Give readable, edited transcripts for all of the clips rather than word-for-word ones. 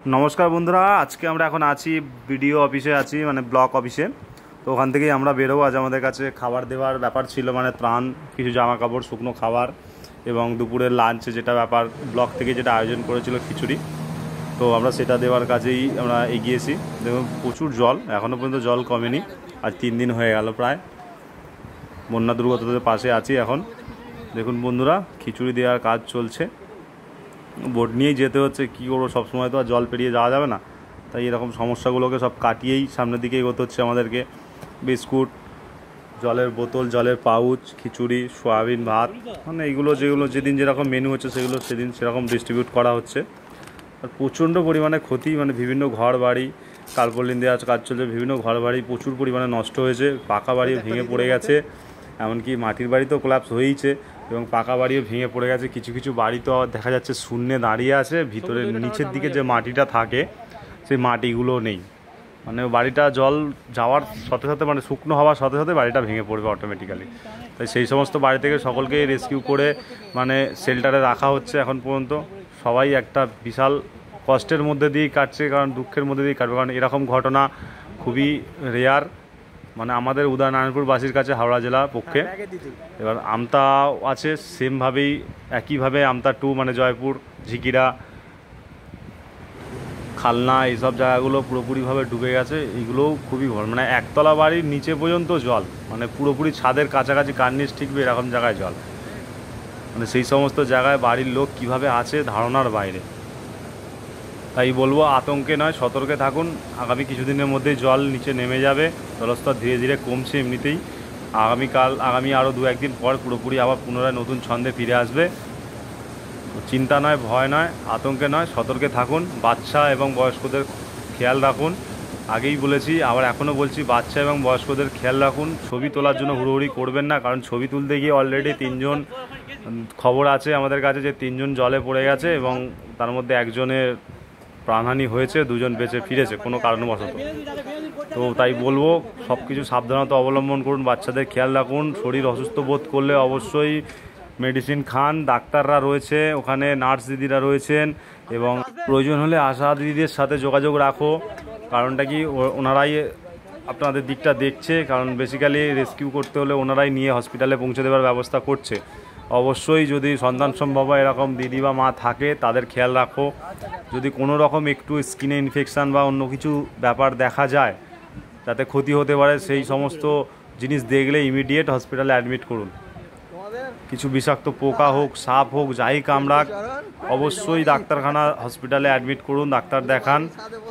নমস্কার বন্ধুরা, আজকে আমরা এখন আছি বিডিও অফিসে আছি, মানে ব্লক অফিসে। তো ওখান থেকেই আমরা বেরোবো। আজ আমাদের কাছে খাবার দেওয়ার ব্যাপার ছিল, মানে ত্রাণ, কিছু জামা কাপড়, শুকনো খাবার এবং দুপুরের লাঞ্চে যেটা ব্যাপার ব্লক থেকে যেটা আয়োজন করেছিল খিচুড়ি, তো আমরা সেটা দেওয়ার কাজেই আমরা এগিয়েছি। দেখুন প্রচুর জল, এখনও পর্যন্ত জল কমেনি। আজ 3 দিন হয়ে গেল প্রায়। বন্যা দুর্গতদের পাশে আছি এখন। দেখুন বন্ধুরা, খিচুড়ি দেওয়ার কাজ চলছে। বোট নিয়েই যেতে হচ্ছে, কী করবো, সবসময় তো আর জল পেরিয়ে যাওয়া যাবে না। তাই এরকম সমস্যাগুলোকে সব কাটিয়েই সামনের দিকে এগোতে হচ্ছে আমাদেরকে। বিস্কুট, জলের বোতল, জলের পাউচ, খিচুড়ি, সয়াবিন ভাত, মানে এইগুলো যেগুলো যেদিন যেরকম মেনু হচ্ছে সেগুলো সেদিন সেরকম ডিস্ট্রিবিউট করা হচ্ছে। আর প্রচণ্ড পরিমাণে ক্ষতি, মানে বিভিন্ন ঘর বাড়ি, টারপলিন দেওয়ার কাজ চলছে, বিভিন্ন ঘর বাড়ি প্রচুর পরিমাণে নষ্ট হয়েছে, পাকা বাড়ি ভেঙে পড়ে গেছে, এমনকি মাটির বাড়ি তো কোলাপস হয়েইছে এবং পাকা বাড়িও ভেঙে পড়ে গেছে। কিছু কিছু বাড়ি তো দেখা যাচ্ছে শূন্যে দাঁড়িয়ে আছে, ভিতরে নিচের দিকে যে মাটিটা থাকে সেই মাটিগুলো নেই। মানে বাড়িটা জল যাওয়ার সাথে সাথে, মানে শুকনো হওয়ার সাথে সাথে বাড়িটা ভেঙে পড়বে অটোমেটিক্যালি। তাই সেই সমস্ত বাড়ি থেকে সকলকে রেস্কিউ করে মানে শেল্টারে রাখা হচ্ছে এখন পর্যন্ত। সবাই একটা বিশাল কষ্টের মধ্যে দিয়েই কাটছে, কারণ দুঃখের মধ্যে দিয়েই কাটবে, কারণ এরকম ঘটনা খুবই রেয়ার, মানে আমাদের উদয়নারায়ণপুরবাসীর কাছে, হাওড়া জেলার পক্ষে। এবার আমতা আছে সেমভাবেই, একইভাবে আমতা 2, মানে জয়পুর, ঝিকিরা, খালনা, এইসব জায়গাগুলো পুরোপুরিভাবে ডুবে গেছে। এইগুলোও খুবই ভয়, মানে একতলা বাড়ির নিচে পর্যন্ত জল, মানে পুরোপুরি ছাদের কাছাকাছি কার্নিশ ঠিকবে এরকম জায়গায় জল। মানে সেই সমস্ত জায়গায় বাড়ির লোক কিভাবে আছে ধারণার বাইরে। তাই বলবো, আতঙ্কে নয়, সতর্কে থাকুন। আগামী কিছুদিনের মধ্যেই জল নিচে নেমে যাবে, জলস্তর ধীরে ধীরে কমছে এমনিতেই। আগামী আরও 2-1 দিন পর পুরোপুরি আবার পুনরায় নতুন ছন্দে ফিরে আসবে। চিন্তা নয়, ভয় নয়, আতঙ্কে নয়, সতর্কে থাকুন। বাচ্চা এবং বয়স্কদের খেয়াল রাখুন। আগেই বলেছি, আবার এখনও বলছি, বাচ্চা এবং বয়স্কদের খেয়াল রাখুন। ছবি তোলার জন্য হুড়োহুড়ি করবেন না, কারণ ছবি তুলতে গিয়ে অলরেডি 3 জন খবর আছে আমাদের কাছে যে 3 জন জলে পড়ে গেছে এবং তার মধ্যে একজনের প্রাণহানি হয়েছে, 2 জন বেঁচে ফিরেছে কোনো কারণবশত। তো তাই বলবো, সব কিছু সাবধানতা অবলম্বন করুন, বাচ্চাদের খেয়াল রাখুন। শরীর অসুস্থ বোধ করলে অবশ্যই মেডিসিন খান, ডাক্তাররা রয়েছে ওখানে, নার্স দিদিরা রয়েছেন, এবং প্রয়োজন হলে আশা দিদিদের সাথে যোগাযোগ রাখো। কারণটা কি, ওনারাই আপনাদের দিকটা দেখছে, কারণ বেসিক্যালি রেস্কিউ করতে হলে ওনারাই নিয়ে হসপিটালে পৌঁছে দেওয়ার ব্যবস্থা করছে। অবশ্যই যদি সন্তান সম্ভব এরকম দিদি বা মা থাকে তাদের খেয়াল রাখো। যদি কোনো রকম একটু স্কিনে ইনফেকশান বা অন্য কিছু ব্যাপার দেখা যায় যাতে ক্ষতি হতে পারে, সেই সমস্ত জিনিস দেখলে ইমিডিয়েট হসপিটালে অ্যাডমিট করুন। কিছু বিষাক্ত পোকা হোক, সাপ হোক, যাই কামড়াক, অবশ্যই ডাক্তারখানা, হসপিটালে অ্যাডমিট করুন, ডাক্তার দেখান,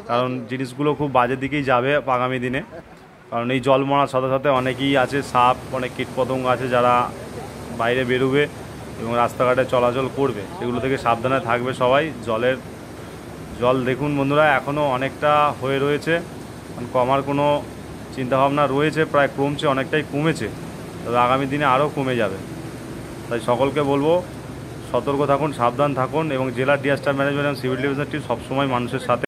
কারণ জিনিসগুলো খুব বাজে দিকেই যাবে আগামী দিনে। কারণ এই জল মরার সাথে সাথে অনেকেই আছে, সাপ, অনেক কীটপতঙ্গ আছে যারা বাইরে বেরোবে এবং রাস্তাঘাটে চলাচল করবে, সেগুলো থেকে সাবধানে থাকবে সবাই। জল দেখুন বন্ধুরা, এখনও অনেকটা হয়ে রয়েছে, কমার কোনো চিন্তাভাবনা রয়েছে, প্রায় কমছে, অনেকটাই কমেছে, তবে আগামী দিনে আরও কমে যাবে। তাই সকলকে বলবো, সতর্ক থাকুন, সাবধান থাকুন, এবং জেলার ডিজাস্টার ম্যানেজমেন্ট এবং সিভিল ডিফেন্সের টিম সবসময় মানুষের সাথে